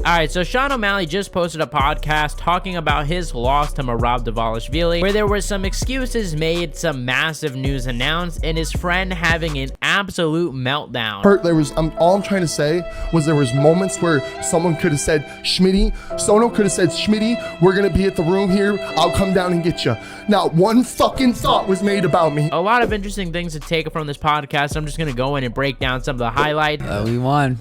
Alright, so Sean O'Malley just posted a podcast talking about his loss to Merab Dvalishvili, where there were some excuses made, some massive news announced, and his friend having an absolute meltdown. All I'm trying to say was there was moments where someone could have said, Schmitty, Sono could have said, Schmitty, we're gonna be at the room here, I'll come down and get you. Not one fucking thought was made about me. A lot of interesting things to take from this podcast. I'm just gonna go in and break down some of the highlights. We won.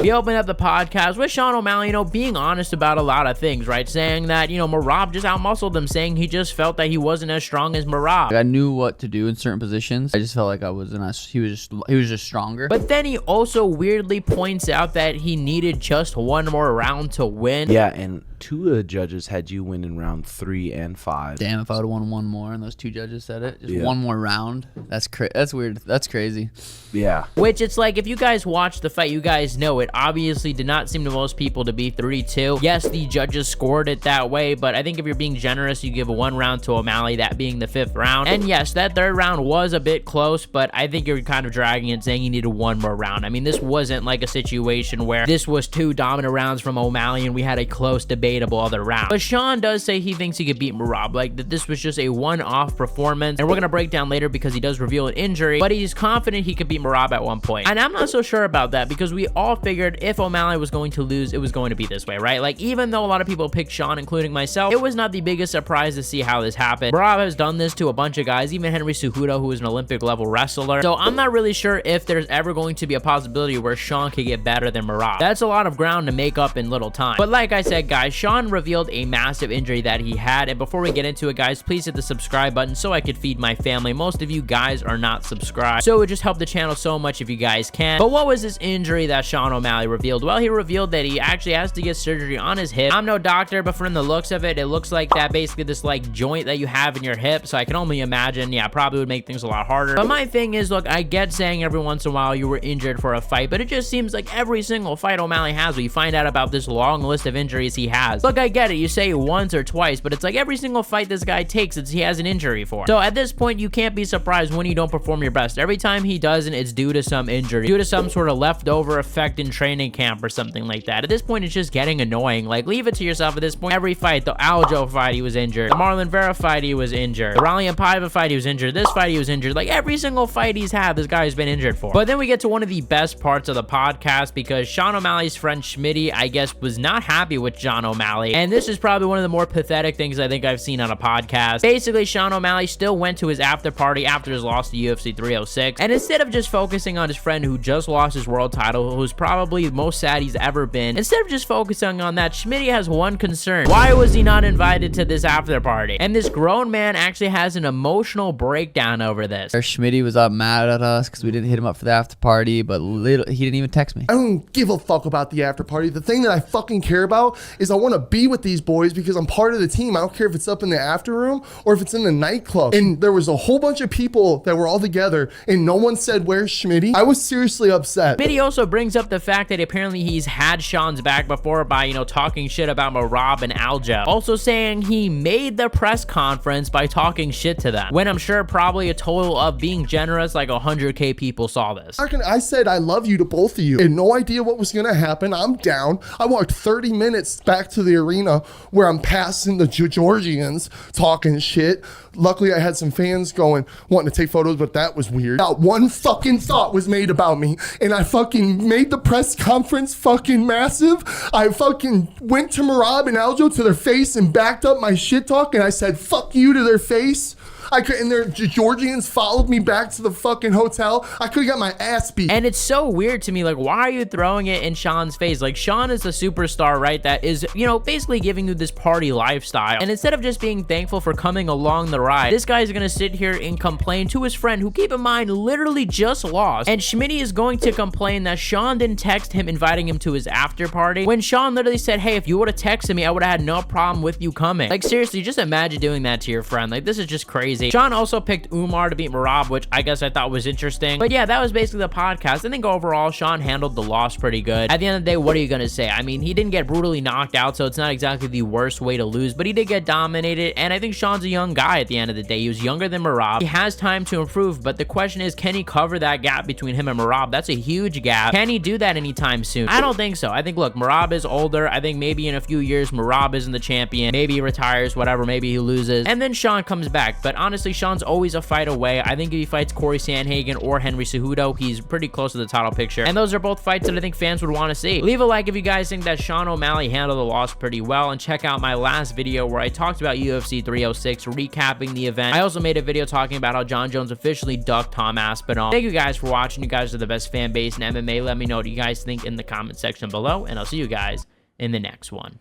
We opened up the podcast with Sean O'Malley, being honest about a lot of things, right? Saying that, Merab just outmuscled him, saying he just felt that he wasn't as strong as Merab. I knew what to do in certain positions. I just felt like he was just stronger. But then he also weirdly points out that he needed just one more round to win. Yeah, and two of the judges had you win in round 3 and 5. Damn, if I would have won one more and those two judges said it. Just Yeah. one more round. That's weird. That's crazy. Yeah. Which, it's like, if you guys watch the fight, you guys know it obviously did not seem to most people to be 3-2. Yes, the judges scored it that way, but I think if you're being generous, you give one round to O'Malley, that being the 5th round. And yes, that 3rd round was a bit close, but I think you're kind of dragging it, saying you needed one more round. I mean, this wasn't like a situation where this was 2 dominant rounds from O'Malley and we had a close, debatable other round. But Sean does say he thinks he could beat Merab, like that this was just a one-off performance, and we're gonna break down later because he does reveal an injury, but he's confident he could beat Merab at one point. And I'm not so sure about that, because we all figured if O'Malley was going to lose, it was going to be this way, right? Like, even though a lot of people picked Sean, including myself, it was not the biggest surprise to see how this happened. Merab has done this to a bunch of guys, even Henry Cejudo, who is an Olympic level wrestler. So I'm not really sure if there's ever going to be a possibility where Sean could get better than Merab. That's a lot of ground to make up in little time. But like I said, guys, Sean revealed a massive injury that he had, and before we get into it, guys, please hit the subscribe button so I could feed my family. Most of you guys are not subscribed, so it would just help the channel so much if you guys can. But what was this injury that Sean O'Malley revealed? Well, he revealed that he actually has to get surgery on his hip. I'm no doctor, but from the looks of it, it looks like that basically this like joint that you have in your hip, so I can only imagine, yeah, probably would make things a lot harder. But my thing is, look, I get saying every once in a while you were injured for a fight, but it just seems like every single fight O'Malley has, we find out about this long list of injuries he has. Look, I get it, you say once or twice, but it's like every single fight this guy takes, he has an injury for. So at this point, you can't be surprised when you don't perform your best. Every time he doesn't, it's due to some injury, due to some sort of leftover effect in training camp or something like that. At this point, it's just getting annoying. Like, leave it to yourself at this point. Every fight, the Aljo fight, he was injured. The Marlon Vera fight, he was injured. The Raleigh and Paiva fight, he was injured. This fight, he was injured. Like, every single fight he's had, this guy has been injured for. But then we get to one of the best parts of the podcast, because Sean O'Malley's friend Schmitty, I guess, was not happy with Sean O'Malley. And this is probably one of the more pathetic things I think I've seen on a podcast. Basically, Sean O'Malley still went to his after party after his loss to UFC 306, and instead of just focusing on his friend who just lost his world title, who's probably the most sad he's ever been, instead of just focusing on that, Schmitty has one concern: why was he not invited to this after party? And this grown man actually has an emotional breakdown over this. Schmitty was up mad at us because we didn't hit him up for the after party, but he didn't even text me. I don't give a fuck about the after party. The thing that I fucking care about is I want to be with these boys because I'm part of the team. I don't care if it's up in the after room or if it's in the nightclub. And there was a whole bunch of people that were all together and no one said, where's Schmitty? I was seriously upset. Schmitty also brings up the fact that apparently he's had Sean's back before by, talking shit about Merab and Aljo. Also saying he made the press conference by talking shit to them, when I'm sure probably a total of, being generous, like 100K people saw this. I said I love you to both of you. I had no idea what was gonna happen. I'm down. I walked 30 minutes back to the arena where I'm passing the Georgians talking shit. Luckily, I had some fans wanting to take photos, but that was weird. Not one fucking thought was made about me, and I fucking made the press conference fucking massive. I fucking went to Merab and Aljo to their face and backed up my shit talk, and I said, fuck you to their face. And their Georgians followed me back to the fucking hotel. I could have got my ass beat. And it's so weird to me, like, why are you throwing it in Sean's face? Like, Sean is the superstar, right, that is, basically giving you this party lifestyle. And instead of just being thankful for coming along the ride, this guy is gonna sit here and complain to his friend, who, keep in mind, literally just lost. And Schmitty is going to complain that Sean didn't text him inviting him to his after party, when Sean literally said, hey, if you would have texted me, I would have had no problem with you coming. Like, seriously, just imagine doing that to your friend. Like, this is just crazy. crazy. Sean also picked Umar to beat Merab, which I guess I thought was interesting. But yeah, that was basically the podcast. I think overall, Sean handled the loss pretty good. At the end of the day, what are you going to say? I mean, he didn't get brutally knocked out, so it's not exactly the worst way to lose, but he did get dominated, and I think Sean's a young guy at the end of the day. He was younger than Merab. He has time to improve, but the question is, can he cover that gap between him and Merab? That's a huge gap. Can he do that anytime soon? I don't think so. I think, look, Merab is older. I think maybe in a few years, Merab isn't the champion. Maybe he retires, whatever. Maybe he loses, and then Sean comes back. But honestly, Sean's always a fight away. I think if he fights Corey Sandhagen or Henry Cejudo, he's pretty close to the title picture, and those are both fights that I think fans would want to see. Leave a like if you guys think that Sean O'Malley handled the loss pretty well, and check out my last video where I talked about UFC 306, recapping the event. I also made a video talking about how John Jones officially ducked Tom Aspinall. Thank you guys for watching. You guys are the best fan base in MMA. Let me know what you guys think in the comment section below, and I'll see you guys in the next one.